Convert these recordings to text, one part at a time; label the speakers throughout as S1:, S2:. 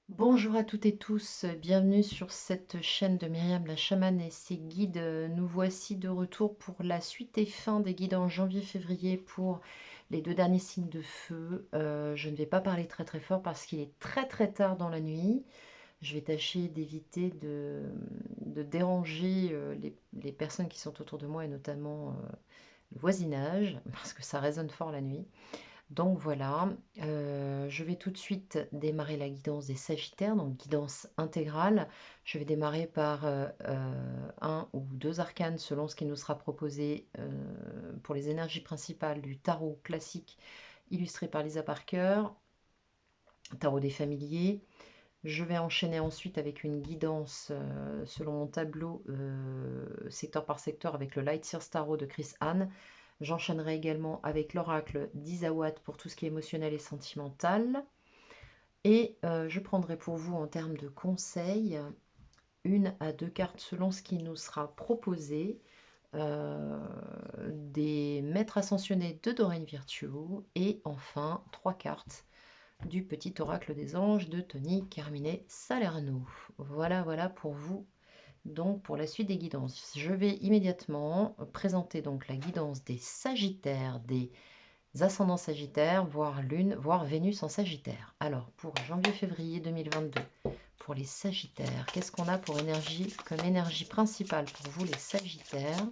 S1: Bonjour à toutes et tous, bienvenue sur cette chaîne de Myriam la chamane et ses guides. Nous voici de retour pour la suite et fin des guides en janvier-février pour les deux derniers signes de feu. Je ne vais pas parler très très fort parce qu'il est très très tard dans la nuit. Je vais tâcher d'éviter de déranger les personnes qui sont autour de moi et notamment le voisinage parce que ça résonne fort la nuit. Donc voilà, je vais tout de suite démarrer la guidance des Sagittaires, donc guidance intégrale. Je vais démarrer par un ou deux arcanes selon ce qui nous sera proposé pour les énergies principales du tarot classique illustré par Lisa Parker, tarot des familiers. Je vais enchaîner ensuite avec une guidance selon mon tableau secteur par secteur avec le Light Source Tarot de Chris Hahn. J'enchaînerai également avec l'oracle d'Isawat pour tout ce qui est émotionnel et sentimental. Et je prendrai pour vous en termes de conseils une à deux cartes selon ce qui nous sera proposé des maîtres ascensionnés de Doreen Virtuo et enfin trois cartes du petit oracle des anges de Tony Carmine Salerno. Voilà pour vous, donc pour la suite des guidances. Je vais immédiatement présenter donc la guidance des Sagittaires, des ascendants Sagittaires, voire Lune, voire Vénus en Sagittaire. Alors pour janvier-février 2022, pour les Sagittaires, qu'est-ce qu'on a pour énergie comme énergie principale pour vous les Sagittaires?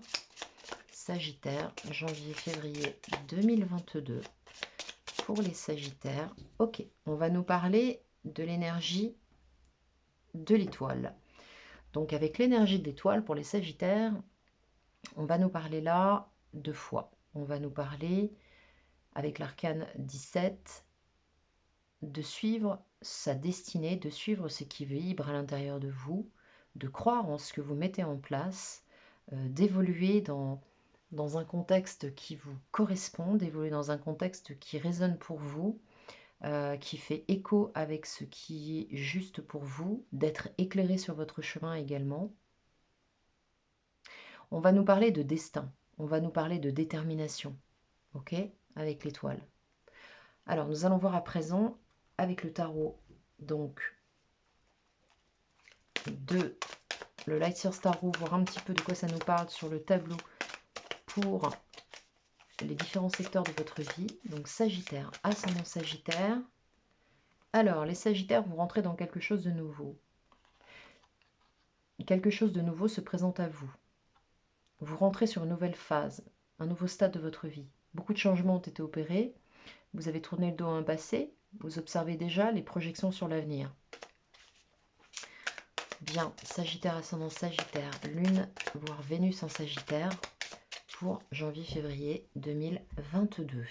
S1: Sagittaire, janvier-février 2022. Pour les Sagittaires, ok, on va nous parler de l'énergie de l'étoile. Donc avec l'énergie de l'étoile pour les Sagittaires, on va nous parler là de foi. On va nous parler avec l'arcane 17 de suivre sa destinée, de suivre ce qui vibre à l'intérieur de vous, de croire en ce que vous mettez en place, d'évoluer dans un contexte qui vous correspond, d'évoluer dans un contexte qui résonne pour vous, qui fait écho avec ce qui est juste pour vous, d'être éclairé sur votre chemin également. On va nous parler de destin, on va nous parler de détermination, ok, avec l'étoile. Alors, nous allons voir à présent avec le tarot, donc de le Light Source Tarot, voir un petit peu de quoi ça nous parle sur le tableau pour les différents secteurs de votre vie. Donc Sagittaire, ascendant Sagittaire. Alors, les Sagittaires, vous rentrez dans quelque chose de nouveau. Quelque chose de nouveau se présente à vous. Vous rentrez sur une nouvelle phase, un nouveau stade de votre vie. Beaucoup de changements ont été opérés. Vous avez tourné le dos à un passé. Vous observez déjà les projections sur l'avenir. Bien, Sagittaire, ascendant Sagittaire, Lune, voire Vénus en Sagittaire pour janvier-février 2022.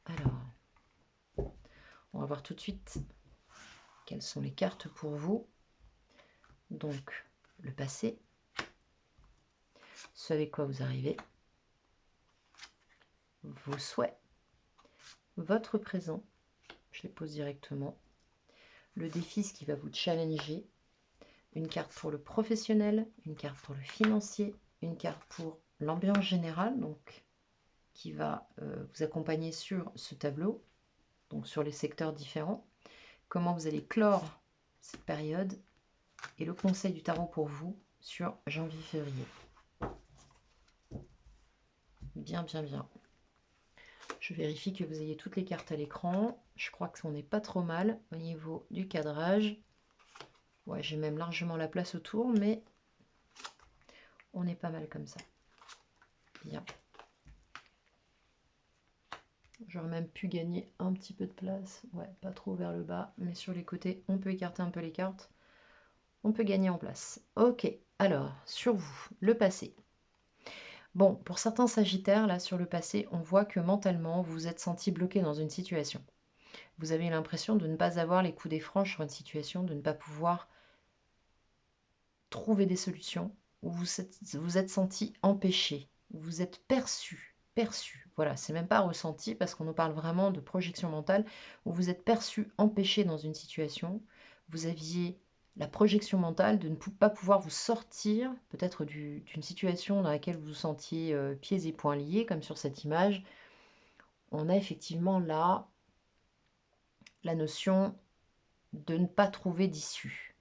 S1: Alors, on va voir tout de suite quelles sont les cartes pour vous. Donc, le passé, ce avec quoi vous arrivez, vos souhaits, votre présent, je les pose directement, le défi, ce qui va vous challenger, une carte pour le professionnel, une carte pour le financier, une carte pour l'ambiance générale, donc qui va vous accompagner sur ce tableau, donc sur les secteurs différents, comment vous allez clore cette période et le conseil du tarot pour vous sur janvier-février. Bien. Je vérifie que vous ayez toutes les cartes à l'écran. Je crois qu'on n'est pas trop mal au niveau du cadrage. Ouais, j'ai même largement la place autour, mais on est pas mal comme ça. Bien. J'aurais même pu gagner un petit peu de place. Ouais, pas trop vers le bas, mais sur les côtés, on peut écarter un peu les cartes. On peut gagner en place. Ok, alors, sur vous, le passé. Bon, pour certains Sagittaires, là, sur le passé, on voit que mentalement, vous vous êtes senti bloqué dans une situation. Vous avez l'impression de ne pas avoir les coups des franches sur une situation, de ne pas pouvoir trouver des solutions, ou vous êtes senti empêché, vous êtes perçu. Voilà, c'est même pas ressenti parce qu'on nous parle vraiment de projection mentale, où vous êtes perçu, empêché dans une situation, vous aviez la projection mentale de ne pas pouvoir vous sortir peut-être d'une situation dans laquelle vous vous sentiez pieds et poings liés, comme sur cette image. On a effectivement là la notion de ne pas trouver d'issue,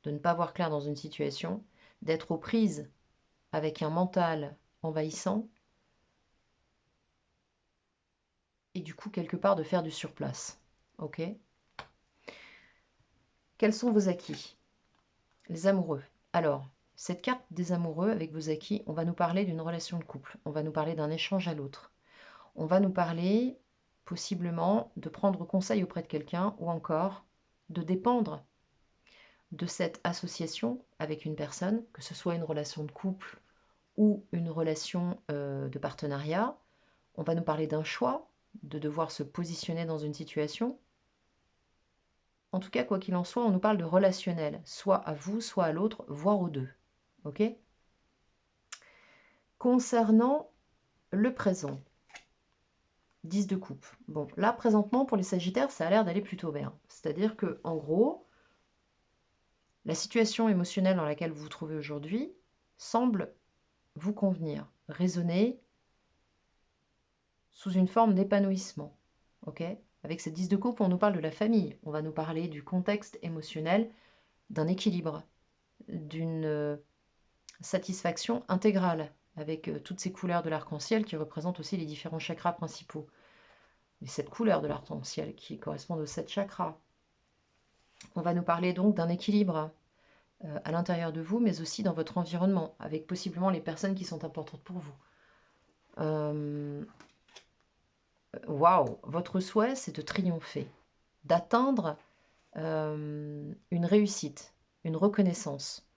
S1: de ne pas voir clair dans une situation, d'être aux prises avec un mental envahissant et du coup quelque part de faire du surplace. Ok? Quels sont vos acquis? Les amoureux. Alors, cette carte des amoureux avec vos acquis, on va nous parler d'une relation de couple, on va nous parler d'un échange à l'autre, on va nous parler possiblement de prendre conseil auprès de quelqu'un ou encore de dépendre de cette association avec une personne, que ce soit une relation de couple ou une relation de partenariat. On va nous parler d'un choix, de devoir se positionner dans une situation. En tout cas, quoi qu'il en soit, on nous parle de relationnel, soit à vous, soit à l'autre, voire aux deux. Ok? Concernant le présent, 10 de coupe. Bon, là, présentement, pour les Sagittaires, ça a l'air d'aller plutôt bien. C'est-à-dire que, en gros, la situation émotionnelle dans laquelle vous vous trouvez aujourd'hui semble vous convenir, résonner sous une forme d'épanouissement. Ok? Avec cette 10 de coupe, on nous parle de la famille, on va nous parler du contexte émotionnel, d'un équilibre, d'une satisfaction intégrale, avec toutes ces couleurs de l'arc-en-ciel qui représentent aussi les différents chakras principaux. Les 7 couleurs de l'arc-en-ciel qui correspondent aux 7 chakras. On va nous parler donc d'un équilibre à l'intérieur de vous, mais aussi dans votre environnement, avec possiblement les personnes qui sont importantes pour vous. Waouh, votre souhait, c'est de triompher, d'atteindre une réussite, une reconnaissance.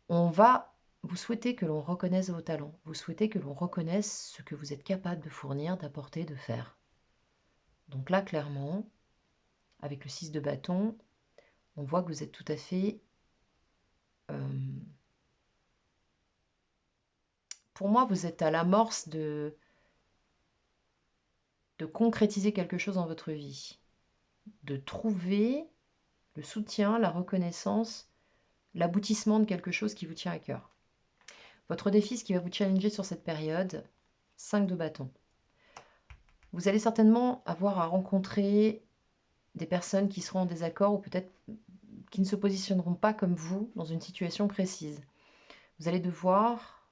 S1: Vous souhaitez que l'on reconnaisse vos talents, vous souhaitez que l'on reconnaisse ce que vous êtes capable de fournir, d'apporter, de faire. Donc là, clairement, avec le 6 de bâton, on voit que vous êtes tout à fait... pour moi, vous êtes à l'amorce de concrétiser quelque chose dans votre vie, de trouver le soutien, la reconnaissance, l'aboutissement de quelque chose qui vous tient à cœur. Votre défi, ce qui va vous challenger sur cette période, 5 de bâton. Vous allez certainement avoir à rencontrer des personnes qui seront en désaccord ou peut-être qui ne se positionneront pas comme vous dans une situation précise. Vous allez devoir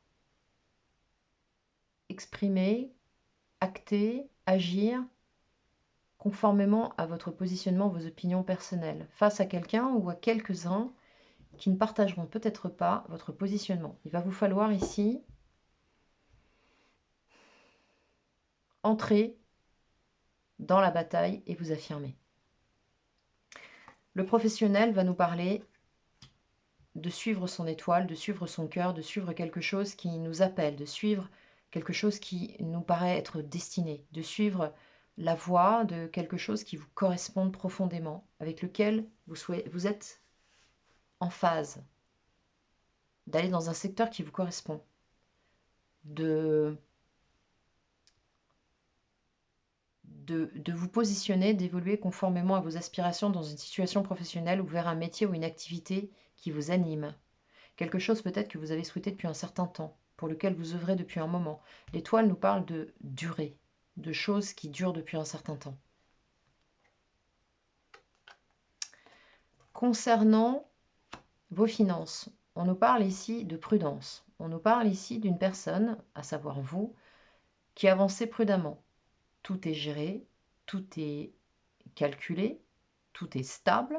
S1: exprimer, acter, agir conformément à votre positionnement, vos opinions personnelles, face à quelqu'un ou à quelques-uns qui ne partageront peut-être pas votre positionnement. Il va vous falloir ici entrer dans la bataille et vous affirmer. Le professionnel va nous parler de suivre son étoile, de suivre son cœur, de suivre quelque chose qui nous appelle, de suivre quelque chose qui nous paraît être destiné, de suivre la voie de quelque chose qui vous corresponde profondément, avec lequel vous êtes en phase, d'aller dans un secteur qui vous correspond, de vous positionner, d'évoluer conformément à vos aspirations dans une situation professionnelle ou vers un métier ou une activité qui vous anime. Quelque chose peut-être que vous avez souhaité depuis un certain temps, pour lequel vous œuvrez depuis un moment. L'étoile nous parle de durée, de choses qui durent depuis un certain temps. Concernant vos finances, on nous parle ici de prudence. On nous parle ici d'une personne, à savoir vous, qui avancez prudemment. Tout est géré, tout est calculé, tout est stable.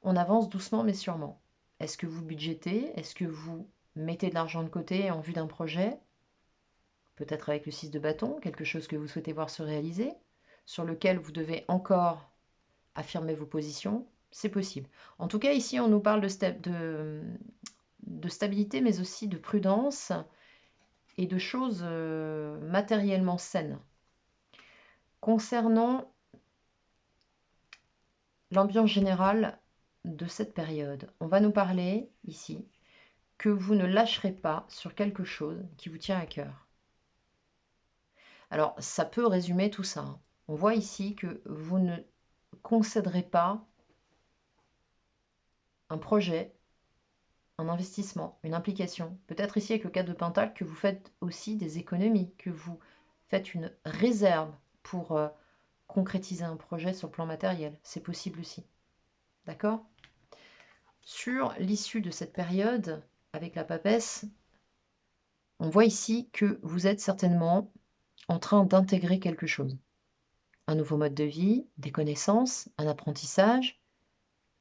S1: On avance doucement mais sûrement. Est-ce que vous budgétez? Est-ce que vous mettez de l'argent de côté en vue d'un projet? Peut-être avec le 6 de bâton, quelque chose que vous souhaitez voir se réaliser, sur lequel vous devez encore affirmer vos positions, c'est possible. En tout cas, ici, on nous parle de stabilité, mais aussi de prudence et de choses matériellement saines. Concernant l'ambiance générale de cette période, on va nous parler ici que vous ne lâcherez pas sur quelque chose qui vous tient à cœur. Alors, ça peut résumer tout ça. On voit ici que vous ne concéderez pas un projet, un investissement, une implication. Peut-être ici avec le 4 de Pentacle que vous faites aussi des économies, que vous faites une réserve pour concrétiser un projet sur le plan matériel. C'est possible aussi. D'accord? Sur l'issue de cette période, avec la papesse, on voit ici que vous êtes certainement en train d'intégrer quelque chose. Un nouveau mode de vie, des connaissances, un apprentissage,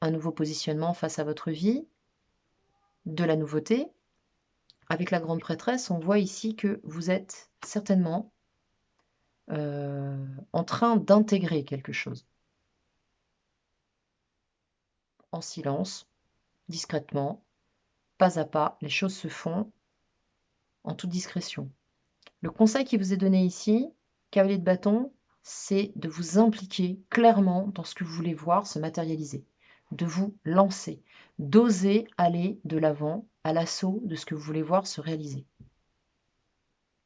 S1: un nouveau positionnement face à votre vie, de la nouveauté. Avec la grande prêtresse, on voit ici que vous êtes certainement en train d'intégrer quelque chose. En silence, discrètement, pas à pas, les choses se font en toute discrétion. Le conseil qui vous est donné ici, cavalier de bâton, c'est de vous impliquer clairement dans ce que vous voulez voir se matérialiser, de vous lancer, d'oser aller de l'avant à l'assaut de ce que vous voulez voir se réaliser.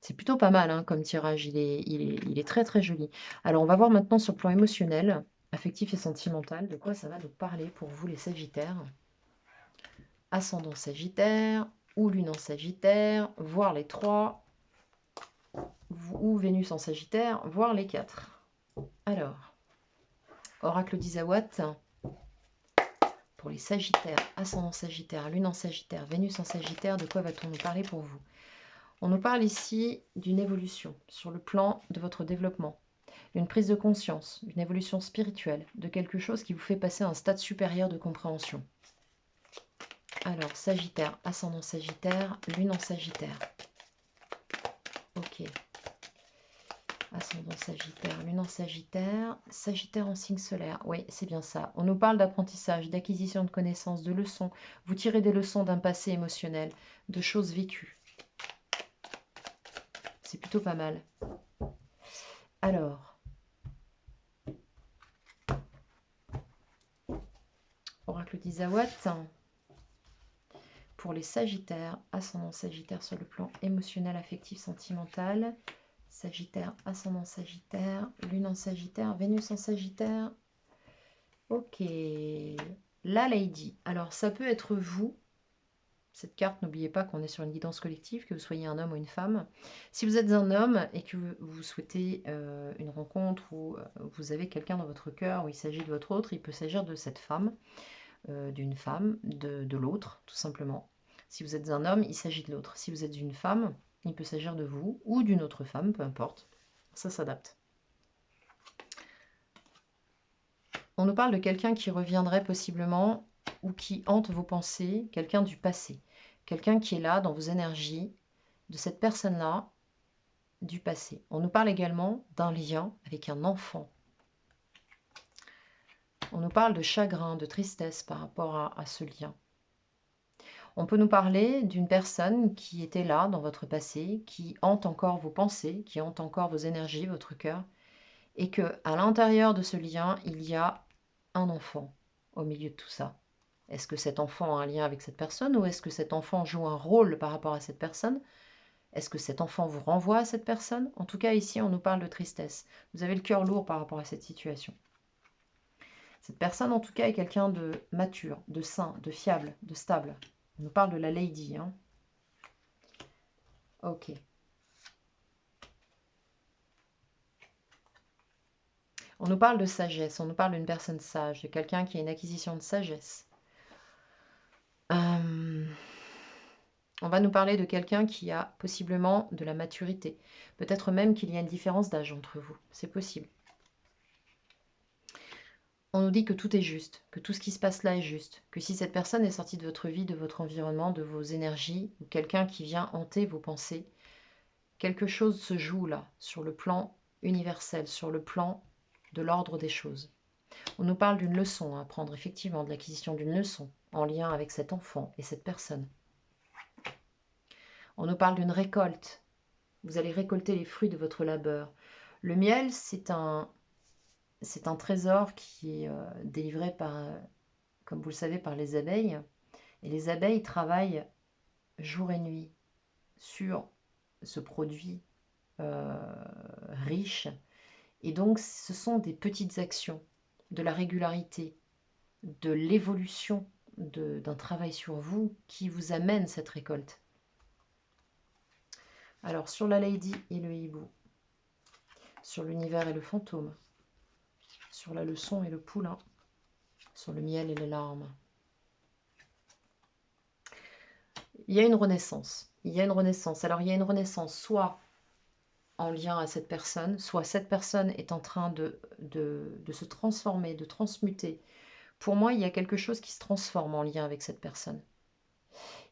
S1: C'est plutôt pas mal hein, comme tirage, il est très très joli. Alors on va voir maintenant sur le plan émotionnel, affectif et sentimental, de quoi ça va nous parler pour vous les Sagittaires. Ascendant Sagittaire ou Lune en Sagittaire, voire les 3, ou Vénus en Sagittaire, voire les 4. Alors, Oracle d'Isawat, pour les Sagittaires, Ascendant Sagittaire, Lune en Sagittaire, Vénus en Sagittaire, de quoi va-t-on nous parler pour vous? On nous parle ici d'une évolution sur le plan de votre développement, d'une prise de conscience, d'une évolution spirituelle, de quelque chose qui vous fait passer à un stade supérieur de compréhension. Alors, Sagittaire, Ascendant Sagittaire, Lune en Sagittaire. Ok. Ascendant Sagittaire, Lune en Sagittaire, Sagittaire en signe solaire. Oui, c'est bien ça. On nous parle d'apprentissage, d'acquisition de connaissances, de leçons. Vous tirez des leçons d'un passé émotionnel, de choses vécues. C'est plutôt pas mal. Alors, Oracle d'Isawat, pour les Sagittaires, Ascendant Sagittaire sur le plan émotionnel, affectif, sentimental. Sagittaire, Ascendant Sagittaire, Lune en Sagittaire, Vénus en Sagittaire. Ok, la Lady. Alors, ça peut être vous. Cette carte, n'oubliez pas qu'on est sur une guidance collective, que vous soyez un homme ou une femme. Si vous êtes un homme et que vous souhaitez une rencontre ou vous avez quelqu'un dans votre cœur où il s'agit de votre autre, il peut s'agir de cette femme, d'une femme, de l'autre, tout simplement. Si vous êtes un homme, il s'agit de l'autre. Si vous êtes une femme, il peut s'agir de vous ou d'une autre femme, peu importe. Ça s'adapte. On nous parle de quelqu'un qui reviendrait possiblement ou qui hante vos pensées, quelqu'un du passé. Quelqu'un qui est là dans vos énergies, de cette personne-là, du passé. On nous parle également d'un lien avec un enfant. On nous parle de chagrin, de tristesse par rapport à ce lien. On peut nous parler d'une personne qui était là dans votre passé, qui hante encore vos pensées, qui hante encore vos énergies, votre cœur, et que à l'intérieur de ce lien, il y a un enfant au milieu de tout ça. Est-ce que cet enfant a un lien avec cette personne ou est-ce que cet enfant joue un rôle par rapport à cette personne? Est-ce que cet enfant vous renvoie à cette personne? En tout cas, ici, on nous parle de tristesse. Vous avez le cœur lourd par rapport à cette situation. Cette personne, en tout cas, est quelqu'un de mature, de sain, de fiable, de stable. On nous parle de la Lady. Hein. Ok. On nous parle de sagesse, on nous parle d'une personne sage, de quelqu'un qui a une acquisition de sagesse. On va nous parler de quelqu'un qui a possiblement de la maturité. Peut-être même qu'il y a une différence d'âge entre vous. C'est possible. On nous dit que tout est juste, que tout ce qui se passe là est juste, que si cette personne est sortie de votre vie, de votre environnement, de vos énergies, ou quelqu'un qui vient hanter vos pensées, quelque chose se joue là, sur le plan universel, sur le plan de l'ordre des choses. On nous parle d'une leçon à apprendre, effectivement, de l'acquisition d'une leçon en lien avec cet enfant et cette personne. On nous parle d'une récolte. Vous allez récolter les fruits de votre labeur. Le miel, c'est un trésor qui est délivré par, comme vous le savez, par les abeilles. Et les abeilles travaillent jour et nuit sur ce produit riche. Et donc, ce sont des petites actions, de la régularité, de l'évolution d'un travail sur vous qui vous amène cette récolte. Alors, sur la Lady et le hibou, sur l'univers et le fantôme, sur la leçon et le poulain, sur le miel et les larmes. Il y a une renaissance. Il y a une renaissance. Alors, il y a une renaissance soit en lien à cette personne, soit cette personne est en train de se transformer, de transmuter. Pour moi, il y a quelque chose qui se transforme en lien avec cette personne.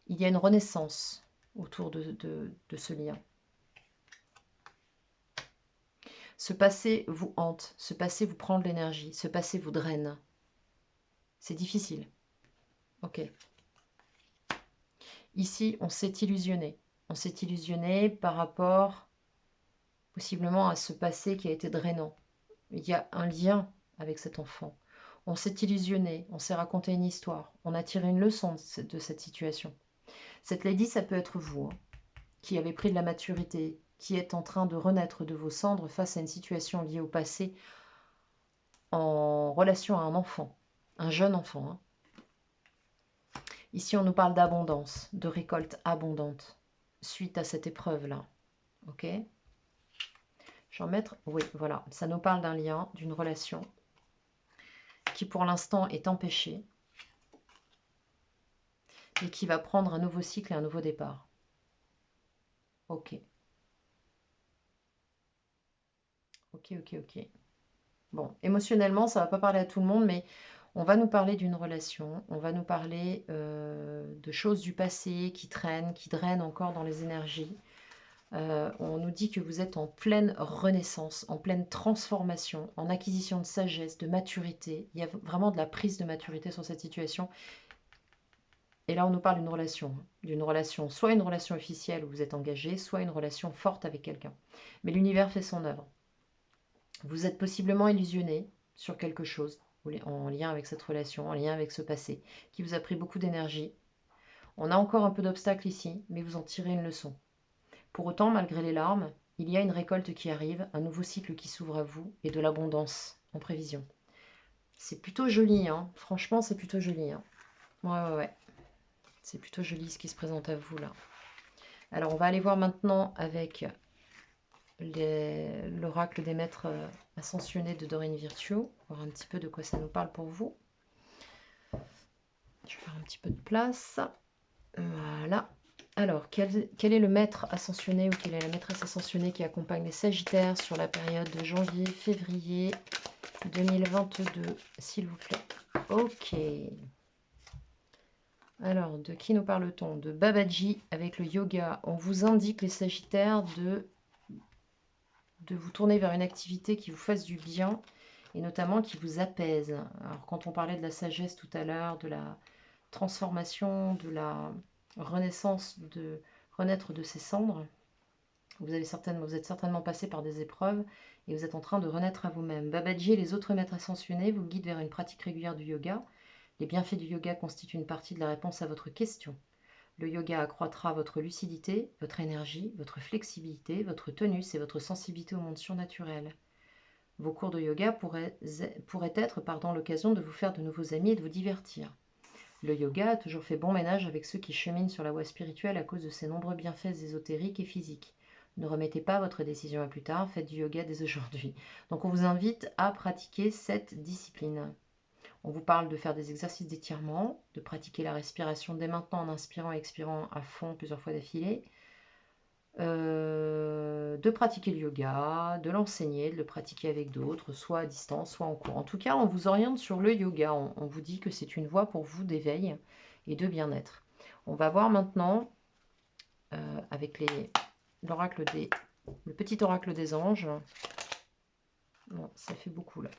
S1: Il y a une renaissance autour de ce lien. Ce passé vous hante, ce passé vous prend de l'énergie, ce passé vous draine. C'est difficile. Ok. Ici, on s'est illusionné. On s'est illusionné par rapport possiblement à ce passé qui a été drainant. Il y a un lien avec cet enfant. On s'est illusionné, on s'est raconté une histoire, on a tiré une leçon de cette situation. Cette lady, ça peut être vous, hein, qui avez pris de la maturité, qui êtes en train de renaître de vos cendres face à une situation liée au passé en relation à un enfant, un jeune enfant. Hein. Ici, on nous parle d'abondance, de récolte abondante suite à cette épreuve-là. Ok ? Je vais en mettre, oui, voilà, ça nous parle d'un lien, d'une relation qui pour l'instant est empêchée et qui va prendre un nouveau cycle et un nouveau départ. Ok. Ok, ok, ok. Bon, émotionnellement, ça ne va pas parler à tout le monde, mais on va nous parler d'une relation, on va nous parler de choses du passé qui traînent, qui drainent encore dans les énergies. On nous dit que vous êtes en pleine renaissance, en pleine transformation, en acquisition de sagesse, de maturité. Il y a vraiment de la prise de maturité sur cette situation. Et là, on nous parle d'une relation, soit une relation officielle où vous êtes engagé, soit une relation forte avec quelqu'un. Mais l'univers fait son œuvre. Vous êtes possiblement illusionné sur quelque chose en lien avec cette relation, en lien avec ce passé, qui vous a pris beaucoup d'énergie. On a encore un peu d'obstacles ici, mais vous en tirez une leçon. Pour autant, malgré les larmes, il y a une récolte qui arrive, un nouveau cycle qui s'ouvre à vous et de l'abondance en prévision. C'est plutôt joli, hein. Franchement, c'est plutôt joli. Hein. Ouais. C'est plutôt joli ce qui se présente à vous là. Alors, on va aller voir maintenant avec l'oracle des maîtres ascensionnés de Doreen Virtue, voir un petit peu de quoi ça nous parle pour vous. Je vais faire un petit peu de place. Voilà. Alors, quel est le maître ascensionné ou quelle est la maîtresse ascensionnée qui accompagne les Sagittaires sur la période de janvier-février 2022, s'il vous plaît? Ok. Alors, de qui nous parle-t-on? De Babaji avec le yoga. On vous indique, les Sagittaires, de vous tourner vers une activité qui vous fasse du bien et notamment qui vous apaise. Alors, quand on parlait de la sagesse tout à l'heure, de la transformation, de la renaissance, de renaître de ses cendres, vous êtes certainement passé par des épreuves et vous êtes en train de renaître à vous-même. Babaji et les autres maîtres ascensionnés vous guident vers une pratique régulière du yoga. Les bienfaits du yoga constituent une partie de la réponse à votre question. Le yoga accroîtra votre lucidité, votre énergie, votre flexibilité, votre tonus et votre sensibilité au monde surnaturel. Vos cours de yoga pourraient être l'occasion de vous faire de nouveaux amis et de vous divertir. Le yoga a toujours fait bon ménage avec ceux qui cheminent sur la voie spirituelle à cause de ses nombreux bienfaits ésotériques et physiques. Ne remettez pas votre décision à plus tard, faites du yoga dès aujourd'hui. Donc on vous invite à pratiquer cette discipline. On vous parle de faire des exercices d'étirement, de pratiquer la respiration dès maintenant en inspirant et expirant à fond plusieurs fois d'affilée, de pratiquer le yoga, de l'enseigner, de le pratiquer avec d'autres, soit à distance, soit en cours. En tout cas, on vous oriente sur le yoga. On vous dit que c'est une voie pour vous d'éveil et de bien-être. On va voir maintenant avec le petit oracle des anges. Bon, ça fait beaucoup là.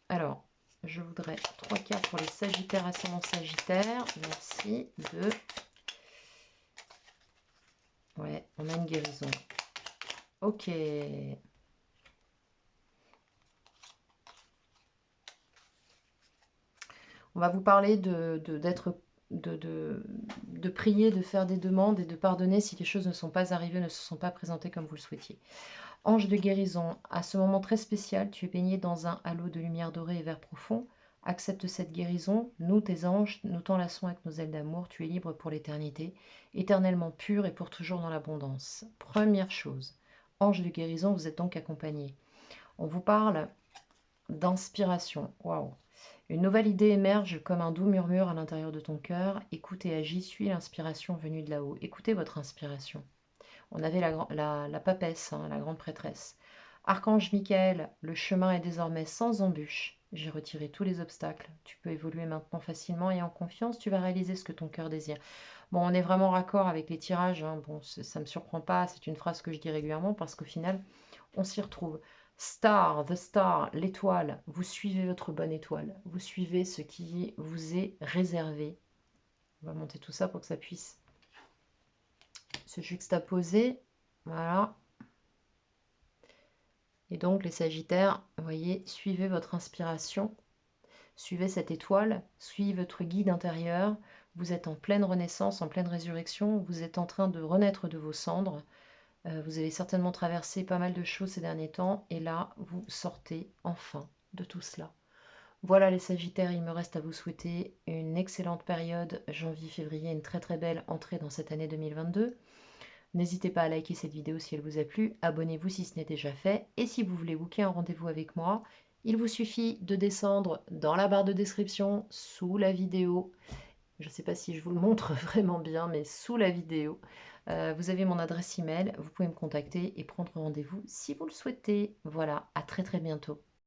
S1: Alors, je voudrais 3 cartes pour les Sagittaires, ascendant Sagittaire. Merci. 2. Ouais, on a une guérison. Ok. On va vous parler de prier, de faire des demandes et de pardonner si les choses ne sont pas arrivées, ne se sont pas présentées comme vous le souhaitiez. Ange de guérison, à ce moment très spécial, tu es baigné dans un halo de lumière dorée et vert profond. Accepte cette guérison. Nous, tes anges, nous t'enlaçons avec nos ailes d'amour. Tu es libre pour l'éternité, éternellement pur et pour toujours dans l'abondance. Première chose, ange de guérison, vous êtes donc accompagné. On vous parle d'inspiration. Waouh! Une nouvelle idée émerge comme un doux murmure à l'intérieur de ton cœur. Écoute et agis, suis l'inspiration venue de là-haut. Écoutez votre inspiration. On avait la papesse, hein, la grande prêtresse. Archange Michael, le chemin est désormais sans embûche. J'ai retiré tous les obstacles. Tu peux évoluer maintenant facilement et en confiance, tu vas réaliser ce que ton cœur désire. Bon, on est vraiment raccord avec les tirages, hein. Bon, ça ne me surprend pas, c'est une phrase que je dis régulièrement parce qu'au final, on s'y retrouve. Star, the star, l'étoile, vous suivez votre bonne étoile, vous suivez ce qui vous est réservé. On va monter tout ça pour que ça puisse se juxtaposer. Voilà. Et donc les Sagittaires, vous voyez, suivez votre inspiration, suivez cette étoile, suivez votre guide intérieur. Vous êtes en pleine renaissance, en pleine résurrection, vous êtes en train de renaître de vos cendres. Vous avez certainement traversé pas mal de choses ces derniers temps et là, vous sortez enfin de tout cela. Voilà les Sagittaires, il me reste à vous souhaiter une excellente période janvier-février, une très très belle entrée dans cette année 2022. N'hésitez pas à liker cette vidéo si elle vous a plu, abonnez-vous si ce n'est déjà fait, et si vous voulez booker un rendez-vous avec moi, il vous suffit de descendre dans la barre de description sous la vidéo. Je ne sais pas si je vous le montre vraiment bien, mais sous la vidéo, vous avez mon adresse email, vous pouvez me contacter et prendre rendez-vous si vous le souhaitez. Voilà, à très très bientôt.